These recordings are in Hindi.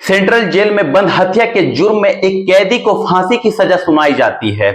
सेंट्रल जेल में बंद हत्या के जुर्म में एक कैदी को फांसी की सजा सुनाई जाती है।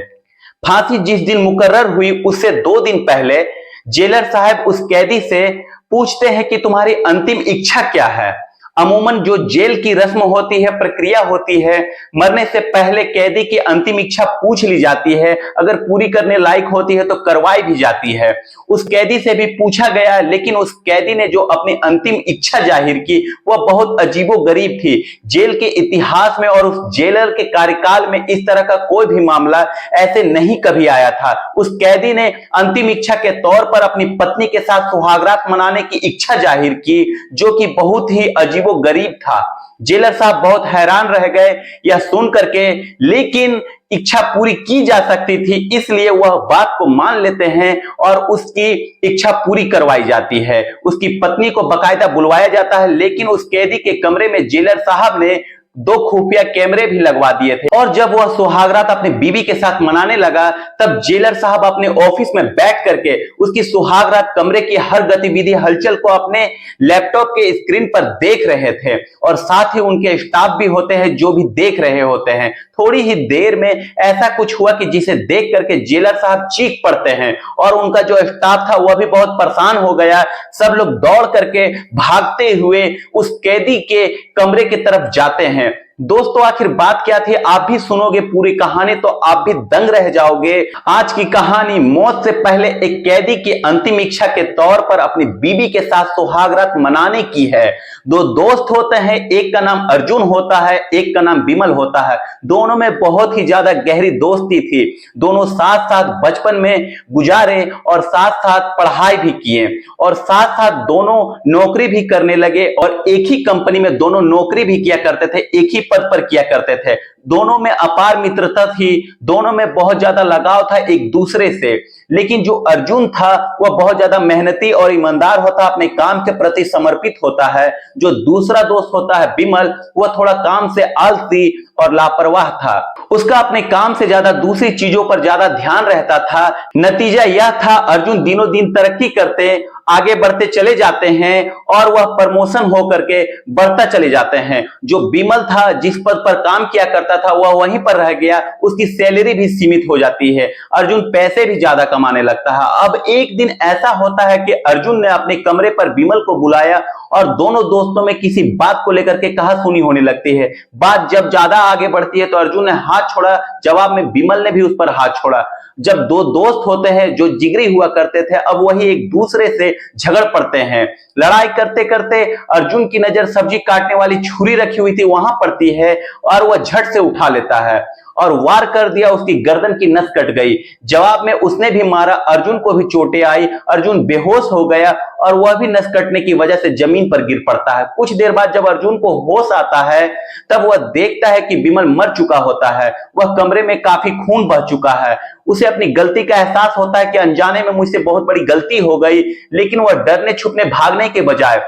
फांसी जिस दिन मुकर्रर हुई उससे 2 दिन पहले जेलर साहब उस कैदी से पूछते हैं कि तुम्हारी अंतिम इच्छा क्या है। अमूमन जो जेल की रस्म होती है, प्रक्रिया होती है, मरने से पहले कैदी की अंतिम इच्छा पूछ ली जाती है। अगर पूरी करने लायक होती है तो करवाई भी जाती है। उस कैदी से भी पूछा गया, लेकिन उस कैदी ने जो अपनी अंतिम इच्छा जाहिर की वह बहुत अजीबोगरीब थी। जेल के इतिहास में और उस जेलर के कार्यकाल में इस तरह का कोई भी मामला ऐसे नहीं कभी आया था। उस कैदी ने अंतिम इच्छा के तौर पर अपनी पत्नी के साथ सुहागरात मनाने की इच्छा जाहिर की, जो कि बहुत ही वो गरीब था। जेलर साहब बहुत हैरान रह गए यह सुन करके, लेकिन इच्छा पूरी की जा सकती थी, इसलिए वह बात को मान लेते हैं और उसकी इच्छा पूरी करवाई जाती है। उसकी पत्नी को बाकायदा बुलवाया जाता है, लेकिन उस कैदी के कमरे में जेलर साहब ने 2 खुफिया कैमरे भी लगवा दिए थे। और जब वह सुहागरात अपनी बीवी के साथ मनाने लगा, तब जेलर साहब अपने ऑफिस में बैठ करके उसकी सुहागरात कमरे की हर गतिविधि, हलचल को अपने लैपटॉप के स्क्रीन पर देख रहे थे। और साथ ही उनके स्टाफ भी होते हैं जो भी देख रहे होते हैं। थोड़ी ही देर में ऐसा कुछ हुआ कि जिसे देख करके जेलर साहब चीख पड़ते हैं और उनका जो स्टाफ था वह भी बहुत परेशान हो गया। सब लोग दौड़ करके भागते हुए उस कैदी के कमरे की तरफ जाते हैं। दोस्तों, आखिर बात क्या थी, आप भी सुनोगे पूरी कहानी तो आप भी दंग रह जाओगे। आज की कहानी मौत से पहले एक कैदी की अंतिम इच्छा के तौर पर अपनी बीवी के साथ सुहागरात मनाने की है। 2 दोस्त होते हैं, एक का नाम अर्जुन होता है, एक का नाम विमल होता है। दोनों में बहुत ही ज्यादा गहरी दोस्ती थी। दोनों साथ साथ बचपन में गुजारे और साथ साथ पढ़ाई भी किए और साथ साथ दोनों नौकरी भी करने लगे और एक ही कंपनी में दोनों नौकरी भी किया करते थे, एक ही पद पर किया करते थे। दोनों में अपार मित्रता थी, दोनों में बहुत ज्यादा लगाव था एक दूसरे से। लेकिन जो अर्जुन था वह बहुत ज्यादा मेहनती और ईमानदार होता, अपने काम के प्रति समर्पित होता है। जो दूसरा दोस्त होता है विमल, वह थोड़ा काम से आलसी और लापरवाह था। उसका अपने काम से ज्यादा दूसरी चीजों पर ज्यादा ध्यान रहता था। नतीजा यह था, अर्जुन दिनों दिन तरक्की करते आगे बढ़ते चले जाते हैं और वह प्रमोशन होकर के बढ़ता चले जाते हैं। जो विमल था, जिस पद पर काम किया करता था, वह वहीं पर रह गया। उसकी सैलरी भी सीमित हो जाती है। अर्जुन पैसे भी ज्यादा कमाने लगता है। अब एक दिन ऐसा होता है कि अर्जुन ने अपने कमरे पर विमल को बुलाया और दोनों दोस्तों में किसी बात को लेकर के कहासुनी होने लगती है। बात जब ज्यादा आगे बढ़ती है तो अर्जुन ने हाथ छोड़ा, जवाब में विमल ने भी उस पर हाथ छोड़ा। जब 2 दोस्त होते हैं जो जिगरी हुआ करते थे, अब वही एक दूसरे से झगड़ पड़ते हैं। लड़ाई करते करते अर्जुन की नजर सब्जी काटने वाली छुरी रखी हुई थी वहां पड़ती है और वह झट से उठा लेता है और वार कर दिया। उसकी गर्दन की नस कट गई। जवाब में उसने भी मारा, अर्जुन को भी चोटें आई। अर्जुन बेहोश हो गया और वह भी नस कटने की वजह से जमीन पर गिर पड़ता है। कुछ देर बाद जब अर्जुन को होश आता है, तब वह देखता है कि विमल मर चुका होता है। वह कमरे में काफी खून बह चुका है। उसे अपनी गलती का एहसास होता है कि अनजाने में मुझसे बहुत बड़ी गलती हो गई, लेकिन वह डरने छुपने भागने के बजाय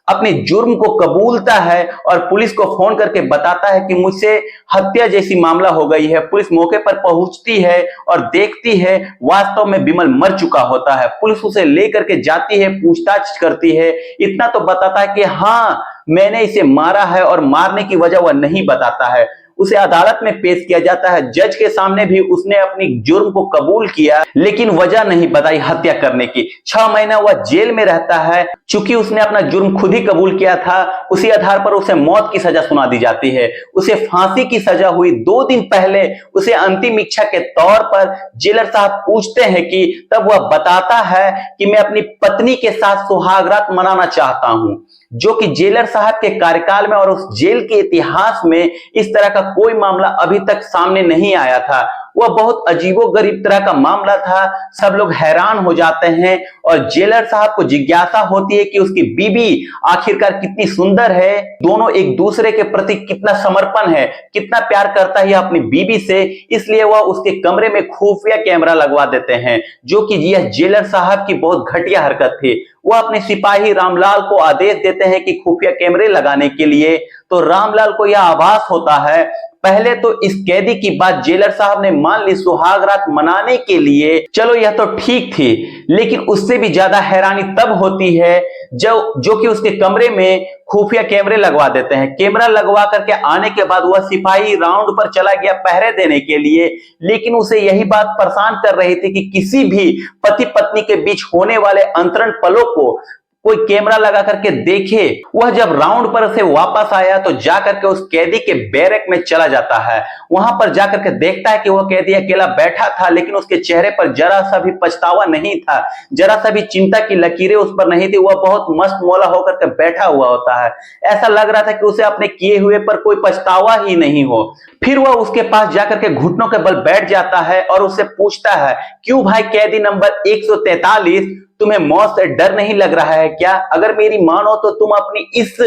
अपने जुर्म को कबूलता है और पुलिस को फोन करके बताता है कि मुझसे हत्या जैसी मामला हो गई है। पुलिस मौके पर पहुंचती है और देखती है वास्तव में विमल मर चुका होता है। पुलिस उसे लेकर के जाती है, पूछताछ करती है। इतना तो बताता है कि हाँ, मैंने इसे मारा है, और मारने की वजह वह नहीं बताता है। उसे अदालत में पेश किया जाता है। जज के सामने भी उसने अपनी जुर्म को कबूल किया, लेकिन वजह नहीं बताई हत्या करने की। 6 महीना वह जेल में रहता है। चूंकि उसने अपना जुर्म खुद ही कबूल किया था, उसी आधार पर उसे मौत की सजा सुना दी जाती है। उसे फांसी की सजा हुई 2 दिन पहले उसे अंतिम इच्छा के तौर पर जेलर साहब पूछते हैं कि तब वह बताता है कि मैं अपनी पत्नी के साथ सुहागरात मनाना चाहता हूं, जो कि जेलर साहब के कार्यकाल में और उस जेल के इतिहास में इस तरह का कोई मामला अभी तक सामने नहीं आया था। वह बहुत अजीबोगरीब तरह का मामला था। सब लोग हैरान हो जाते हैं और जेलर साहब को जिज्ञासा होती है कि उसकी बीवी आखिरकार कितनी सुंदर है, दोनों एक दूसरे के प्रति कितना समर्पण है, कितना प्यार करता है अपनी बीवी से। इसलिए वह उसके कमरे में खुफिया कैमरा लगवा देते हैं, जो कि यह जेलर साहब की बहुत घटिया हरकत थी। वह अपने सिपाही रामलाल को आदेश देते हैं कि खुफिया कैमरे लगाने के लिए। तो रामलाल को यह आभास होता है, पहले तो इस कैदी की बात जेलर साहब ने मान ली सुहाग रात मनाने के लिए, चलो यह तो ठीक थी, लेकिन उससे भी ज्यादा हैरानी तब होती है जो कि उसके कमरे में खुफिया कैमरे लगवा देते हैं। कैमरा लगवा करके आने के बाद वह सिपाही राउंड पर चला गया पहरे देने के लिए, लेकिन उसे यही बात परेशान कर रही थी कि किसी भी पति पत्नी के बीच होने वाले अंतरण पलों को कोई कैमरा लगा करके देखे। वह जब राउंड पर से वापस आया तो जाकर के उस कैदी के बैरक में चला जाता है। वहां पर जाकर के देखता है कि वह कैदी अकेला बैठा था, लेकिन उसके चेहरे पर जरा सा भी पछतावा नहीं था, जरा सा भी चिंता की लकीरें उस पर नहीं थी। वह बहुत मस्त मौला होकर के बैठा हुआ होता है। ऐसा लग रहा था कि उसे अपने किए हुए पर कोई पछतावा ही नहीं हो। फिर वह उसके पास जाकर के घुटनों के बल बैठ जाता है और उससे पूछता है, क्यों भाई कैदी नंबर 143, तुम्हें मौत से डर नहीं लग रहा है क्या? अगर मेरी मानो तो तुम अपनी इस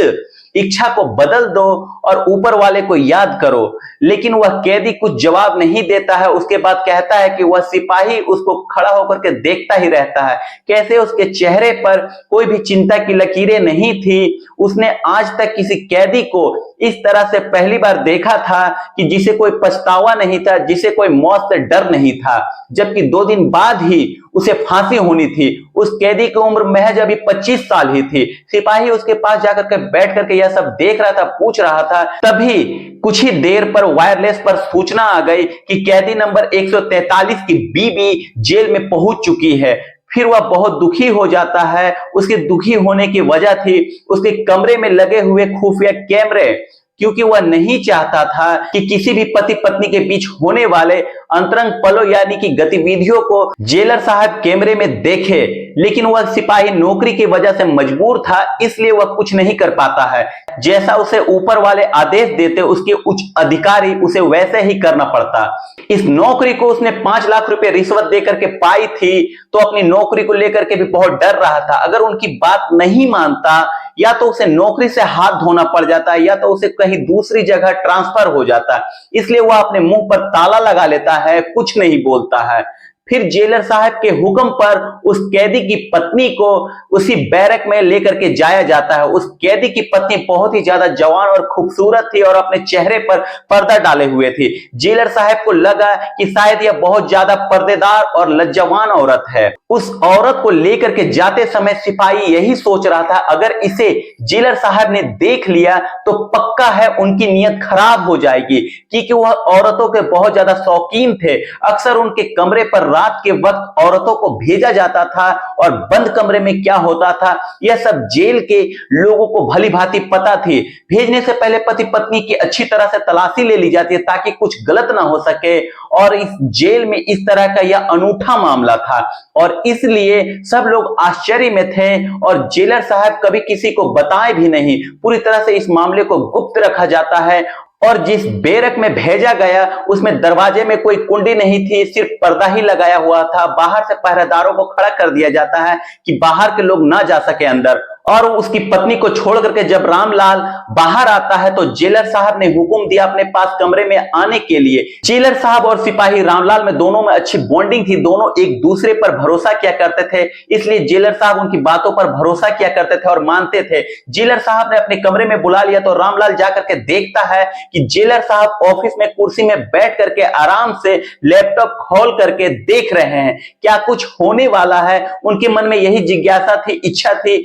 इच्छा को बदल दो और ऊपर वाले को याद करो। लेकिन वह कैदी कुछ जवाब नहीं देता है। उसके बाद कहता है कि वह सिपाही उसको खड़ा होकर के देखता ही रहता है, कैसे उसके चेहरे पर कोई भी चिंता की लकीरें नहीं थी। उसने आज तक किसी कैदी को इस तरह से पहली बार देखा था कि जिसे कोई पछतावा नहीं था, जिसे कोई मौत से डर नहीं था, जबकि 2 दिन बाद ही उसे फांसी होनी थी। उस कैदी की उम्र महज अभी 25 साल ही थी। सिपाही उसके पास जाकर के बैठ करके यह सब देख रहा था, पूछ रहा था। तभी कुछ ही देर पर वायरलेस पर सूचना आ गई कि कैदी नंबर 143 की बीवी जेल में पहुंच चुकी है। फिर वह बहुत दुखी हो जाता है। उसके दुखी होने की वजह थी उसके कमरे में लगे हुए खुफिया कैमरे, क्योंकि वह नहीं चाहता था कि किसी भी पति पत्नी के बीच होने वाले अंतरंग पलों यानी कि गतिविधियों को जेलर साहब कैमरे में देखे। लेकिन वह सिपाही नौकरी की वजह से मजबूर था, इसलिए वह कुछ नहीं कर पाता है। जैसा उसे ऊपर वाले आदेश देते उसके उच्च अधिकारी, उसे वैसे ही करना पड़ता। इस नौकरी को उसने 5 लाख रुपए रिश्वत देकर के पाई थी, तो अपनी नौकरी को लेकर के भी बहुत डर रहा था। अगर उनकी बात नहीं मानता, या तो उसे नौकरी से हाथ धोना पड़ जाता है, या तो उसे कहीं दूसरी जगह ट्रांसफर हो जाता। इसलिए वह अपने मुंह पर ताला लगा लेता है, कुछ नहीं बोलता है। फिर जेलर साहब के हुक्म पर उस कैदी की पत्नी को उसी बैरक में लेकर के जाया जाता है। उस कैदी की पत्नी बहुत ही ज्यादा जवान और खूबसूरत थी और अपने चेहरे पर पर्दा डाले हुए थी। जेलर साहब को लगा कि शायद यह बहुत ज्यादा पर्देदार और लज्जावान औरत है। उस औरत को लेकर के जाते समय सिपाही यही सोच रहा था, अगर इसे जेलर साहब ने देख लिया तो पक्का है उनकी नीयत खराब हो जाएगी, क्योंकि वह औरतों के बहुत ज्यादा शौकीन थे। अक्सर उनके कमरे पर रात के वक्त औरतों को भेजा जाता था और बंद कमरे में क्या होता था यह सब जेल के लोगों को भली भांति पता थी। भेजने से पहले पति पत्नी की अच्छी तरह से तलाशी ले ली जाती है ताकि कुछ गलत ना हो सके, और इस जेल में इस तरह का यह अनूठा मामला था और इसलिए सब लोग आश्चर्य में थे और जेलर साहब कभी किसी को बताए भी नहीं। पूरी तरह से इस मामले को गुप्त रखा जाता है और जिस बैरक में भेजा गया उसमें दरवाजे में कोई कुंडी नहीं थी, सिर्फ पर्दा ही लगाया हुआ था। बाहर से पहरेदारों को खड़ा कर दिया जाता है कि बाहर के लोग ना जा सके अंदर। और उसकी पत्नी को छोड़ करके जब रामलाल बाहर आता है तो जेलर साहब ने हुक्म दिया अपने पास कमरे में आने के लिए। जेलर साहब और सिपाही रामलाल में दोनों में अच्छी बॉन्डिंग थी, दोनों एक दूसरे पर भरोसा किया करते थे, इसलिए जेलर साहब उनकी बातों पर भरोसा किया करते थे और मानते थे। जेलर साहब ने अपने कमरे में बुला लिया तो रामलाल जाकर के देखता है कि जेलर साहब ऑफिस में कुर्सी में बैठ करके आराम से लैपटॉप खोल करके देख रहे हैं, क्या कुछ होने वाला है। उनके मन में यही जिज्ञासा थी, इच्छा थी।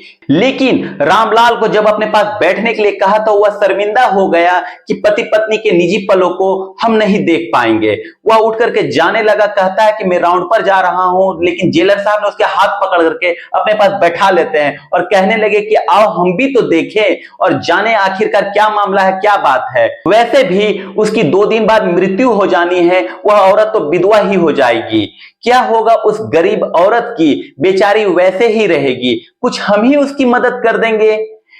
लेकिन रामलाल को जब अपने पास बैठने के लिए कहा तो वह शर्मिंदा हो गया कि पति पत्नी के निजी पलों को हम नहीं देख पाएंगे। वह उठ करके जाने लगा, कहता है कि मैं राउंड पर जा रहा हूं, लेकिन जेलर साहब ने उसके हाथ पकड़ करके अपने पास बैठा लेते हैं और कहने लगे कि आओ हम भी तो देखें और जाने आखिरकार क्या मामला है, क्या बात है। वैसे भी उसकी 2 दिन बाद मृत्यु हो जानी है, वह औरत तो विधवा ही हो जाएगी। क्या होगा उस गरीब औरत की, बेचारी वैसे ही रहेगी, कुछ हम ही उसकी मदद कर देंगे।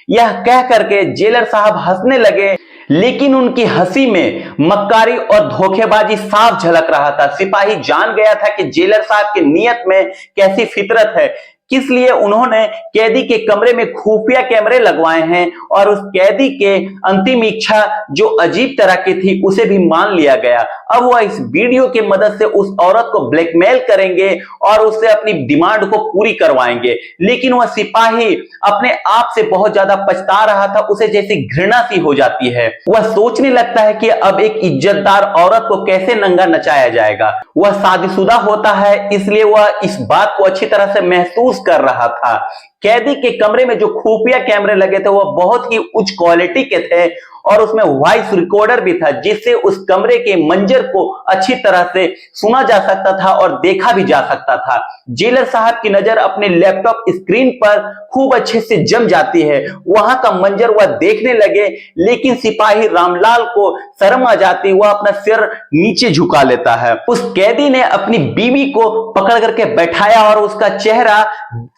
यह कह करके जेलर साहब हंसने लगे, लेकिन उनकी हंसी में मक्कारी और धोखेबाजी साफ झलक रहा था। सिपाही जान गया था कि जेलर साहब की नीयत में कैसी फितरत है। किस लिए उन्होंने कैदी के कमरे में खुफिया कैमरे लगवाए हैं और उस कैदी के अंतिम इच्छा जो अजीब तरह की थी उसे भी मान लिया गया। अब वह इस वीडियो की मदद से उस औरत को ब्लैकमेल करेंगे और उससे अपनी डिमांड को पूरी करवाएंगे। लेकिन वह सिपाही अपने आप से बहुत ज्यादा पछता रहा था, उसे जैसी घृणा सी हो जाती है। वह सोचने लगता है कि अब एक इज्जतदार औरत को कैसे नंगा नचाया जाएगा। वह शादीशुदा होता है, इसलिए वह इस बात को अच्छी तरह से महसूस कर रहा था। कैदी के कमरे में जो खुफिया कैमरे लगे थे वह बहुत ही उच्च क्वालिटी के थे और उसमें वॉइस रिकॉर्डर भी था, जिससे उस कमरे के मंजर को अच्छी तरह से सुना जा सकता था और देखा भी जा सकता था। जेलर साहब की नजर अपने लैपटॉप स्क्रीन पर खूब अच्छे से जम जाती है, वहां का मंजर वह देखने लगे। लेकिन सिपाही रामलाल को शर्म आ जाती, वह अपना सिर नीचे झुका लेता है। उस कैदी ने अपनी बीवी को पकड़ करके बैठाया और उसका चेहरा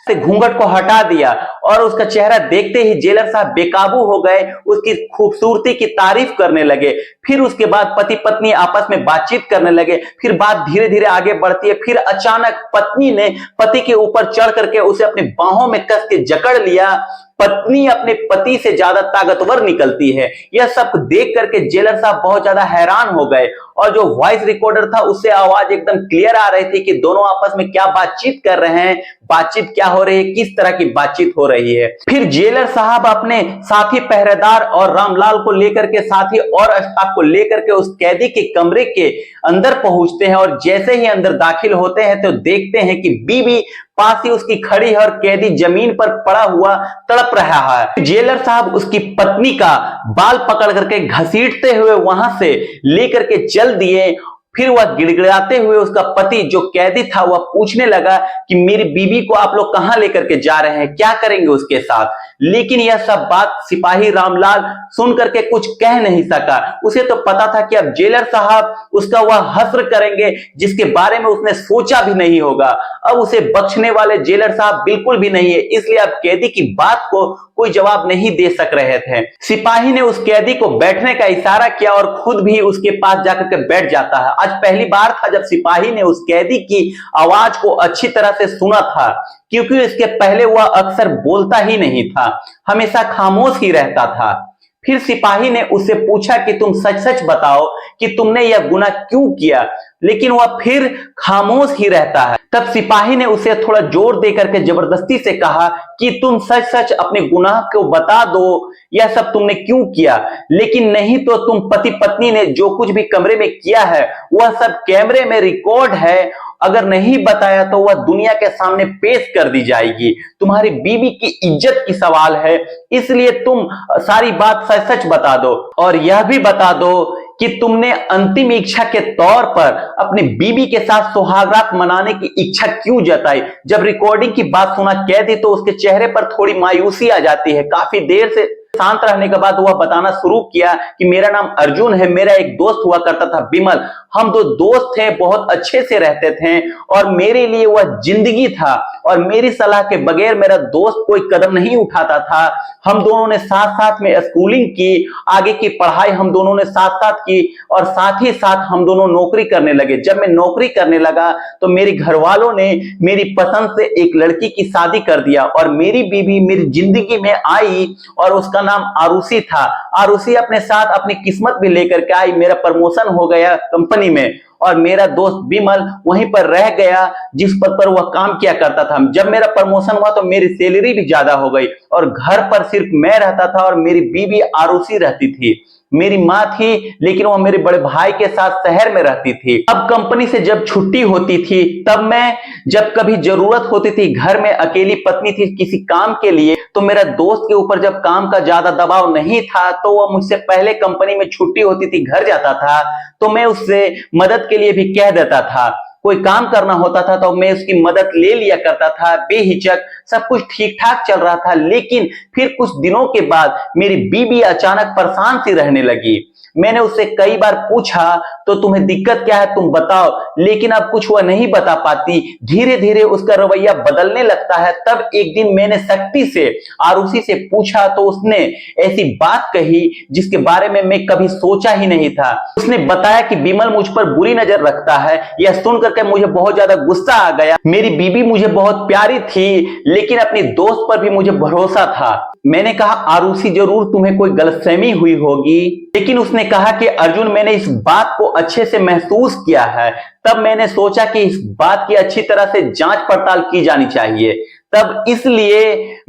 से घूंघट को हटा दिया और उसका चेहरा देखते ही जेलर साहब बेकाबू हो गए, उसकी खूबसूरती की तारीफ करने लगे। फिर उसके बाद पति पत्नी आपस में बातचीत करने लगे। फिर बात धीरे धीरे आगे बढ़ती है। फिर अचानक पत्नी ने पति के ऊपर चढ़ करके उसे अपने बाहों में कस के जकड़ लिया। पत्नी अपने पति से ज्यादा ताकतवर निकलती है। यह सब देख करके जेलर साहब बहुत ज्यादा हैरान हो गए और जो वॉइस रिकॉर्डर था उससे आवाज एकदम क्लियर आ रही थी कि दोनों आपस में क्या बातचीत कर रहे हैं, बातचीत क्या हो रही है, किस तरह की बातचीत हो रही है। फिर जेलर साहब अपने साथी पहरेदार और रामलाल को लेकर के, साथी और स्टाफ को लेकर के उस कैदी के कमरे के अंदर पहुंचते हैं और जैसे ही अंदर दाखिल होते हैं तो देखते हैं कि बीवी पास ही उसकी खड़ी है और कैदी जमीन पर पड़ा हुआ तड़प रहा है। जेलर साहब उसकी पत्नी का बाल पकड़ करके घसीटते हुए वहां से लेकर के चल दिए। फिर वह गिड़गिड़ाते हुए उसका पति जो कैदी था वह पूछने लगा कि मेरी बीवी को आप लोग कहां लेकर के जा रहे हैं, क्या करेंगे उसके साथ। लेकिन यह सब बात सिपाही रामलाल सुन करके कुछ कह नहीं सका। उसे तो पता था कि अब जेलर साहब उसका वह हश्र करेंगे जिसके बारे में उसने सोचा भी नहीं होगा। अब उसे बख्शने वाले जेलर साहब बिल्कुल भी नहीं है, इसलिए अब कैदी की बात को कोई जवाब नहीं दे सक रहे थे। सिपाही ने उस कैदी को बैठने का इशारा किया और खुद भी उसके पास जाकर के बैठ जाता है। आज पहली बार था जब सिपाही ने उस कैदी की आवाज को अच्छी तरह से सुना था, क्योंकि इसके पहले वह अक्सर बोलता ही नहीं था, हमेशा खामोश ही रहता था। फिर सिपाही ने उससे पूछा कि तुम सच सच बताओ कि तुमने यह गुनाह क्यों किया, लेकिन वह फिर खामोश ही रहता है। तब सिपाही ने उसे थोड़ा जोर देकर के जबरदस्ती से कहा कि तुम सच सच अपने गुनाह को बता दो, यह सब तुमने क्यों किया। लेकिन नहीं तो तुम पति पत्नी ने जो कुछ भी कमरे में किया है वह सब कैमरे में रिकॉर्ड है, अगर नहीं बताया तो वह दुनिया के सामने पेश कर दी जाएगी। तुम्हारी बीवी की इज्जत की सवाल है, इसलिए तुम सारी बात सच सच बता दो और यह भी बता दो कि तुमने अंतिम इच्छा के तौर पर अपनी बीवी के साथ सुहागरात मनाने की इच्छा क्यों जताई। जब रिकॉर्डिंग की बात सुना कैदी तो उसके चेहरे पर थोड़ी मायूसी आ जाती है। काफी देर से शांत रहने के बाद वह बताना शुरू किया कि मेरा नाम अर्जुन है, मेरा एक दोस्त हुआ करता था विमल, हम दो दोस्त थे, बहुत अच्छे से रहते थे और मेरे लिए वह जिंदगी था और मेरी सलाह के बगैर मेरा दोस्त कोई कदम नहीं उठाता था। हम दोनों ने साथ साथ में स्कूलिंग की, आगे की पढ़ाई हम दोनों ने साथ साथ की और साथ ही साथ हम दोनों नौकरी करने लगे। जब मैं नौकरी करने लगा तो मेरे घर वालों ने मेरी पसंद से एक लड़की की शादी कर दिया और मेरी बीवी मेरी जिंदगी में आई और उसका नाम आरुषि था। आरुषि अपने साथ अपनी किस्मत भी लेकर के आई, मेरा प्रमोशन हो गया कंपनी में और मेरा दोस्त विमल वहीं पर रह गया जिस पद पर वह काम किया करता था। जब मेरा प्रमोशन हुआ तो मेरी सैलरी भी ज्यादा हो गई और घर पर सिर्फ मैं रहता था और मेरी बीवी आरुषि रहती थी। मेरी माँ थी लेकिन वह मेरे बड़े भाई के साथ शहर में रहती थी। अब कंपनी से जब छुट्टी होती थी तब मैं जब कभी जरूरत होती थी, घर में अकेली पत्नी थी किसी काम के लिए, तो मेरा दोस्त के ऊपर जब काम का ज्यादा दबाव नहीं था तो वह मुझसे पहले कंपनी में छुट्टी होती थी घर जाता था तो मैं उससे मदद के लिए भी कह देता था। कोई काम करना होता था तो मैं उसकी मदद ले लिया करता था बेहिचक, सब कुछ ठीक ठाक चल रहा था। लेकिन फिर कुछ दिनों के बाद मेरी बीवी अचानक परेशान सी रहने लगी। मैंने उससे कई बार पूछा तो तुम्हें दिक्कत क्या है तुम बताओ, लेकिन अब कुछ वह नहीं बता पाती। धीरे धीरे उसका रवैया बदलने लगता है। तब एक दिन मैंने शक्ति से, आरुषि से पूछा तो उसने ऐसी बात कही जिसके बारे में मैं कभी सोचा ही नहीं था। उसने बताया कि विमल मुझ पर बुरी नजर रखता है। यह सुन करके मुझे बहुत ज्यादा गुस्सा आ गया। मेरी बीबी मुझे बहुत प्यारी थी, लेकिन अपनी दोस्त पर भी मुझे भरोसा था। मैंने कहा आरुषि जरूर तुम्हें कोई गलतफहमी हुई होगी, लेकिन उसने कहा कि अर्जुन मैंने इस बात को अच्छे से महसूस किया है। तब मैंने सोचा कि इस बात की अच्छी तरह से जांच पड़ताल की जानी चाहिए। तब इसलिए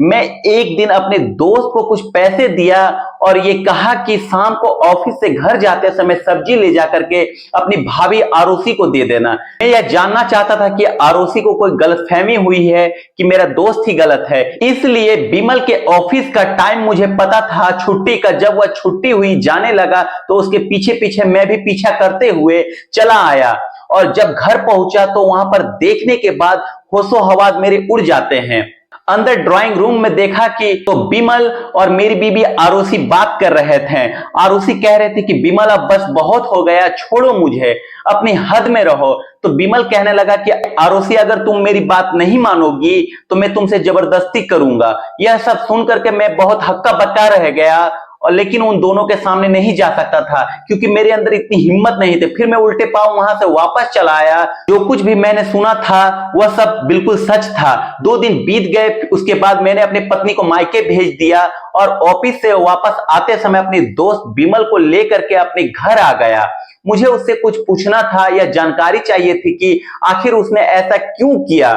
मैं एक दिन अपने दोस्त को कुछ पैसे दिया और ये कहा कि शाम को ऑफिस से घर जाते समय सब्जी ले जाकर के अपनी भाभी आरुषि को दे देना। मैं यह जानना चाहता था कि आरुषि को कोई गलतफहमी हुई है कि मेरा दोस्त ही गलत है। इसलिए विमल के ऑफिस का टाइम मुझे पता था, छुट्टी का। जब वह छुट्टी हुई जाने लगा तो उसके पीछे पीछे मैं भी पीछा करते हुए चला आया और जब घर पहुंचा तो वहां पर देखने के बाद होशो हवास मेरे उड़ जाते हैं। अंदर ड्राइंग रूम में देखा कि तो विमल और मेरी बीबी आरुषि बात कर रहे थे। आरुषि कह रहे थे कि विमल अब बस बहुत हो गया, छोड़ो मुझे, अपनी हद में रहो। तो विमल कहने लगा कि आरुषि अगर तुम मेरी बात नहीं मानोगी तो मैं तुमसे जबरदस्ती करूंगा। यह सब सुन करके मैं बहुत हक्का बक्का रह गया और लेकिन उन दोनों के सामने नहीं जा सकता था क्योंकि मेरे अंदर इतनी हिम्मत नहीं थी। फिर मैं उल्टे पांव वहां से वापस चला आया। जो कुछ भी मैंने सुना था वह सब बिल्कुल सच था। 2 दिन बीत गए। उसके बाद मैंने अपनी पत्नी को मायके भेज दिया और ऑफिस से वापस आते समय अपनी दोस्त विमल को लेकर के अपने घर आ गया। मुझे उससे कुछ पूछना था या जानकारी चाहिए थी कि आखिर उसने ऐसा क्यों किया।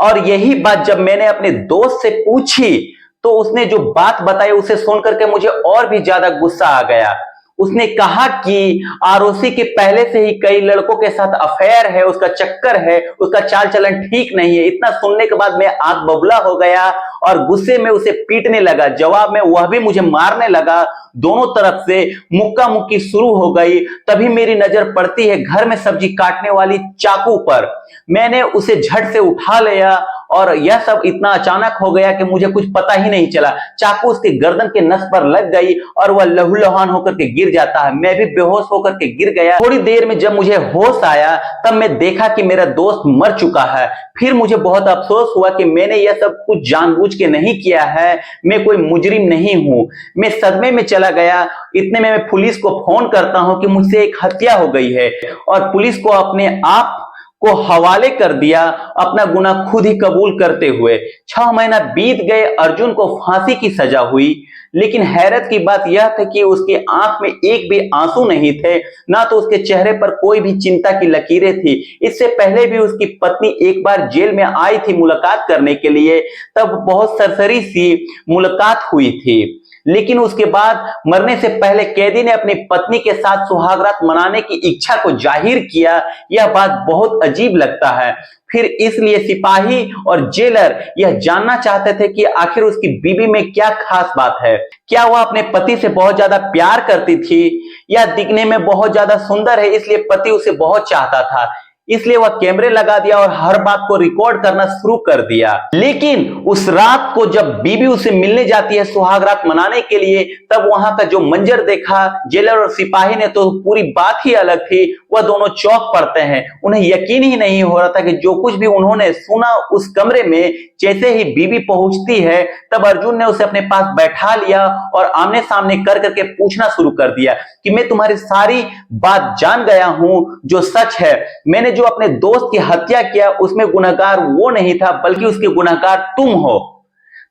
और यही बात जब मैंने अपने दोस्त से पूछी तो उसने जो बात बताई उसे सुन करके मुझे और भी ज्यादा गुस्सा आ गया। उसने कहा कि आरुषि के पहले से ही कई लड़कों के साथ अफेयर है, उसका चक्कर है, उसका चाल चलन ठीक नहीं है। इतना सुनने के बाद मैं आग बबूला हो गया और गुस्से में उसे पीटने लगा। जवाब में वह भी मुझे मारने लगा। दोनों तरफ से मुक्का मुक्की शुरू हो गई। तभी मेरी नजर पड़ती है घर में सब्जी काटने वाली चाकू पर। मैंने उसे झट से उठा लिया और यह सब इतना अचानक हो गया कि मुझे कुछ पता ही नहीं चला। चाकू उसके गर्दन के नस पर लग गई और वह लहूलुहान होकर के गिर जाता है। मैं भी बेहोश होकर के गिर गया। थोड़ी देर में जब मुझे होश आया तब मैं देखा कि मेरा दोस्त मर चुका है। फिर मुझे बहुत अफसोस हुआ कि मैंने यह सब कुछ जानबूझ के नहीं किया है। मैं कोई मुजरिम नहीं हूं। मैं सदमे में चला गया। इतने में मैं पुलिस को फोन करता हूं कि मुझसे एक हत्या हो गई है और पुलिस को अपने आप को हवाले कर दिया, अपना गुनाह खुद ही कबूल करते हुए। 6 महीना बीत गए। अर्जुन को फांसी की सजा हुई, लेकिन हैरत की बात यह थी कि उसकी आंख में एक भी आंसू नहीं थे, ना तो उसके चेहरे पर कोई भी चिंता की लकीरें थी। इससे पहले भी उसकी पत्नी एक बार जेल में आई थी मुलाकात करने के लिए। तब बहुत सरसरी सी मुलाकात हुई थी, लेकिन उसके बाद मरने से पहले कैदी ने अपनी पत्नी के साथ सुहागरात मनाने की इच्छा को जाहिर किया। यह बात बहुत अजीब लगता है। फिर इसलिए सिपाही और जेलर यह जानना चाहते थे कि आखिर उसकी बीवी में क्या खास बात है। क्या वह अपने पति से बहुत ज्यादा प्यार करती थी या दिखने में बहुत ज्यादा सुंदर है इसलिए पति उसे बहुत चाहता था। इसलिए वह कैमरे लगा दिया और हर बात को रिकॉर्ड करना शुरू कर दिया। लेकिन उस रात को जब बीबी उसे मिलने जाती है सुहागरात मनाने के लिए, तब वहां का जो मंजर देखा जेलर और सिपाही ने, तो पूरी बात ही अलग थी। वह दोनों चौंक पड़ते हैं। उन्हें यकीन ही नहीं हो रहा था कि जो कुछ भी उन्होंने सुना उस कमरे में। जैसे ही बीबी पहुंचती है तब अर्जुन ने उसे अपने पास बैठा लिया और आमने सामने कर करके पूछना शुरू कर दिया कि मैं तुम्हारी सारी बात जान गया हूं, जो सच है। मैंने जो अपने दोस्त की हत्या किया उसमें गुनहगार वो नहीं था, बल्कि उसके गुनहगार तुम हो।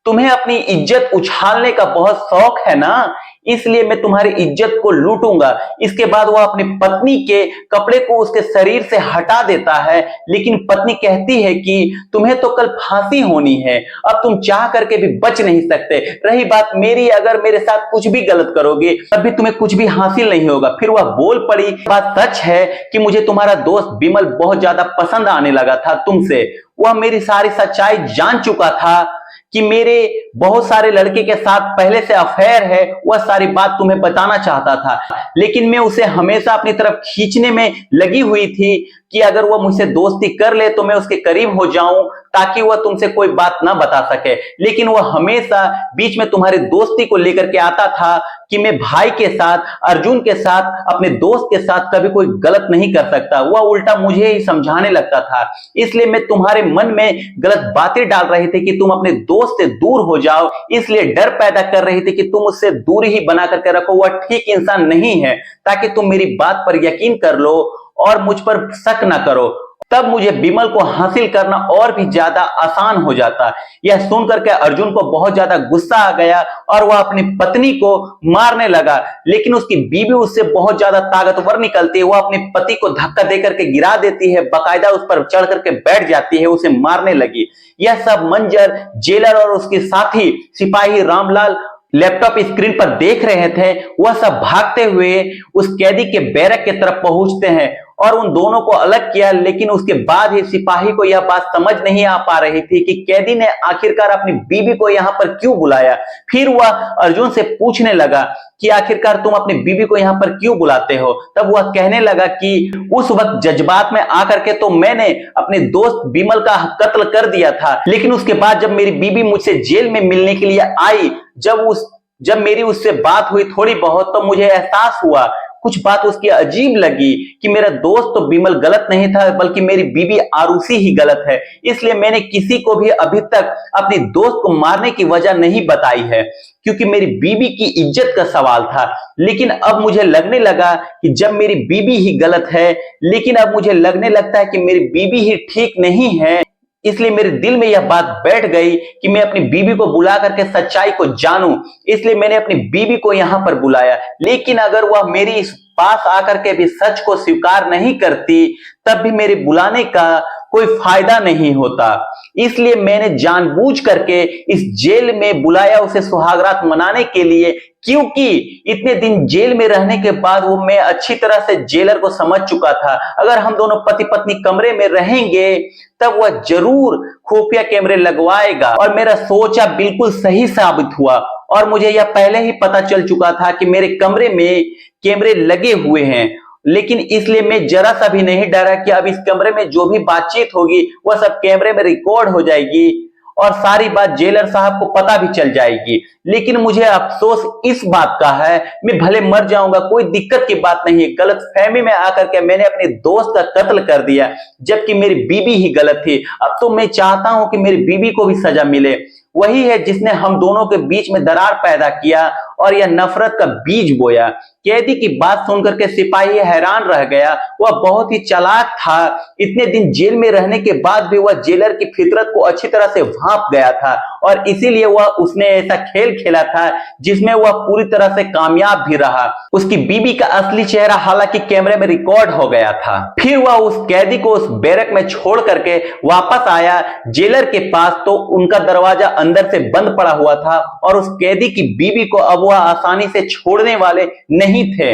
तुम्हें अपनी इज्जत उछालने का बहुत शौक है ना, इसलिए मैं तुम्हारी इज्जत को लूटूंगा। इसके बाद वह अपनी पत्नी के कपड़े को उसके शरीर से हटा देता है, लेकिन पत्नी कहती है कि तुम्हें तो कल फांसी होनी है, अब तुम चाह करके भी बच नहीं सकते। रही बात मेरी, अगर मेरे साथ कुछ भी गलत करोगे तब भी तुम्हें कुछ भी हासिल नहीं होगा। फिर वह बोल पड़ी, बात सच है कि मुझे तुम्हारा दोस्त विमल बहुत ज्यादा पसंद आने लगा था तुमसे। वह मेरी सारी सच्चाई जान चुका था कि मेरे बहुत सारे लड़के के साथ पहले से अफेयर है। वह सारी बात तुम्हें बताना चाहता था, लेकिन मैं उसे हमेशा अपनी तरफ खींचने में लगी हुई थी कि अगर वह मुझसे दोस्ती कर ले तो मैं उसके करीब हो जाऊं, ताकि वह तुमसे कोई बात ना बता सके, लेकिन वह हमेशा बीच में तुम्हारी दोस्ती को लेकर के आता था कि मैं भाई के साथ, अर्जुन के साथ, अपने दोस्त के साथ कभी कोई गलत नहीं कर सकता। वह उल्टा मुझे ही समझाने लगता था, इसलिए मैं तुम्हारे मन में गलत बातें डाल रही थी कि तुम अपने दोस्त से दूर हो जाओ, इसलिए डर पैदा कर रही थी कि तुम उससे दूरी ही बना करके रखो, वह ठीक इंसान नहीं है, ताकि तुम मेरी बात पर यकीन कर लो और मुझ पर शक ना करो। तब मुझे विमल को हासिल करना और भी ज्यादा आसान हो जाता। यह सुनकर के अर्जुन को बहुत ज्यादा गुस्सा आ गया और वह अपनी पत्नी को मारने लगा, लेकिन उसकी बीवी उससे बहुत ज्यादा ताकतवर निकलती है। वह अपने पति को धक्का देकर के गिरा देती है, बाकायदा उस पर चढ़ करके बैठ जाती है, उसे मारने लगी। यह सब मंजर जेलर और उसके साथी सिपाही रामलाल लैपटॉप स्क्रीन पर देख रहे थे। वह सब भागते हुए उस कैदी के बैरक की तरफ पहुंचते हैं और उन दोनों को अलग किया, लेकिन उसके बाद ही सिपाही को यह बात समझ नहीं आ पा रही थी कि कैदी ने आखिरकार अपनी बीवी को यहां पर क्यों बुलाया। फिर वह अर्जुन से पूछने लगा कि आखिरकार तुम अपनी बीवी को यहां पर क्यों बुलाते हो। तब वह कहने लगा कि उस वक्त जज्बात में आकर के तो मैंने अपने दोस्त विमल का कत्ल कर दिया था, लेकिन उसके बाद जब मेरी बीवी मुझसे जेल में मिलने के लिए आई, जब मेरी उससे बात हुई थोड़ी बहुत, तो मुझे एहसास हुआ, कुछ बात उसकी अजीब लगी कि मेरा दोस्त तो विमल गलत नहीं था, बल्कि मेरी बीवी आरुषि ही गलत है। इसलिए मैंने किसी को भी अभी तक अपनी दोस्त को मारने की वजह नहीं बताई है, क्योंकि मेरी बीवी की इज्जत का सवाल था। लेकिन अब मुझे लगने लगा कि जब मेरी बीवी ही गलत है, लेकिन अब मुझे लगने लगता है कि मेरी बीवी ही ठीक नहीं है, इसलिए मेरे दिल में यह बात बैठ गई कि मैं अपनी बीवी को बुला करके सच्चाई को जानूं। इसलिए मैंने अपनी बीवी को यहां पर बुलाया, लेकिन अगर वह मेरी इस पास आकर के भी सच को स्वीकार नहीं करती, तब भी मेरे बुलाने का कोई फायदा नहीं होता। इसलिए मैंने जानबूझ करके इस जेल में बुलाया उसे सुहागरात मनाने के लिए, क्योंकि इतने दिन जेल में रहने के बाद वो मैं अच्छी तरह से जेलर को समझ चुका था। अगर हम दोनों पति पत्नी कमरे में रहेंगे तब वह जरूर खुफिया कैमरे लगवाएगा, और मेरा सोचा बिल्कुल सही साबित हुआ। और मुझे यह पहले ही पता चल चुका था कि मेरे कमरे में कैमरे लगे हुए हैं, लेकिन इसलिए मैं जरा सा भी नहीं डरा कि अब इस कमरे में जो भी बातचीत होगी वह सब कैमरे में रिकॉर्ड हो जाएगी और सारी बात जेलर साहब को पता भी चल जाएगी। लेकिन मुझे अफसोस इस बात का है, मैं भले मर जाऊंगा, कोई दिक्कत की बात नहीं है, गलतफहमी में आकर के मैंने अपने दोस्त का कत्ल कर दिया, जबकि मेरी बीवी ही गलत थी। अब तो मैं चाहता हूं कि मेरी बीवी को भी सजा मिले। वही है जिसने हम दोनों के बीच में दरार पैदा किया और यह नफरत का बीज बोया। कैदी की बात सुनकर के सिपाही हैरान रह गया। वह बहुत ही चालाक था। इतने दिन जेल में रहने के बाद भी वह जेलर की फितरत को अच्छी तरह से भांप गया था, और इसीलिए उसने ऐसा खेल खेला था जिसमें वह पूरी तरह से कामयाब भी रहा। उसकी बीवी का असली चेहरा हालांकि कैमरे में रिकॉर्ड हो गया था। फिर वह उस कैदी को उस बैरक में छोड़ करके वापस आया जेलर के पास, तो उनका दरवाजा अंदर से बंद पड़ा हुआ था और उस कैदी की बीवी को अब वह आसानी से छोड़ने वाले नहीं थे।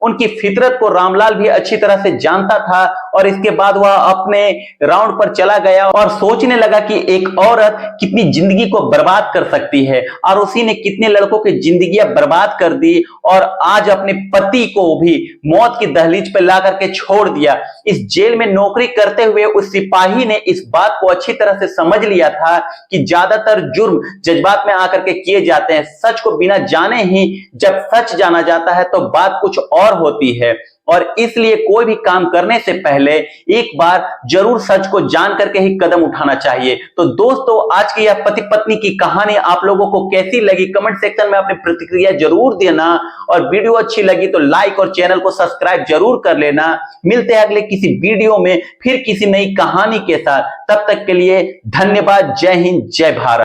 उनकी फितरत को रामलाल भी अच्छी तरह से जानता था, और इसके बाद वह अपने राउंड पर चला गया और सोचने लगा कि एक औरत कितनी जिंदगी को बर्बाद कर सकती है, और उसी ने कितने लड़कों की जिंदगियां बर्बाद कर दी और आज अपने पति को भी मौत की दहलीज पर ला करके छोड़ दिया। इस जेल में नौकरी करते हुए उस सिपाही ने इस बात को अच्छी तरह से समझ लिया था कि ज्यादातर जुर्म जज्बात में आकर के किए जाते हैं। सच को बिना जाने ही जब सच जाना जाता है तो बात कुछ और होती है, और इसलिए कोई भी काम करने से पहले एक बार जरूर सच को जान करके ही कदम उठाना चाहिए। तो दोस्तों, आज की यह पति पत्नी की कहानी आप लोगों को कैसी लगी, कमेंट सेक्शन में अपनी प्रतिक्रिया जरूर देना, और वीडियो अच्छी लगी तो लाइक और चैनल को सब्सक्राइब जरूर कर लेना। मिलते हैं अगले किसी वीडियो में फिर किसी नई कहानी के साथ। तब तक के लिए धन्यवाद। जय हिंद, जय भारत।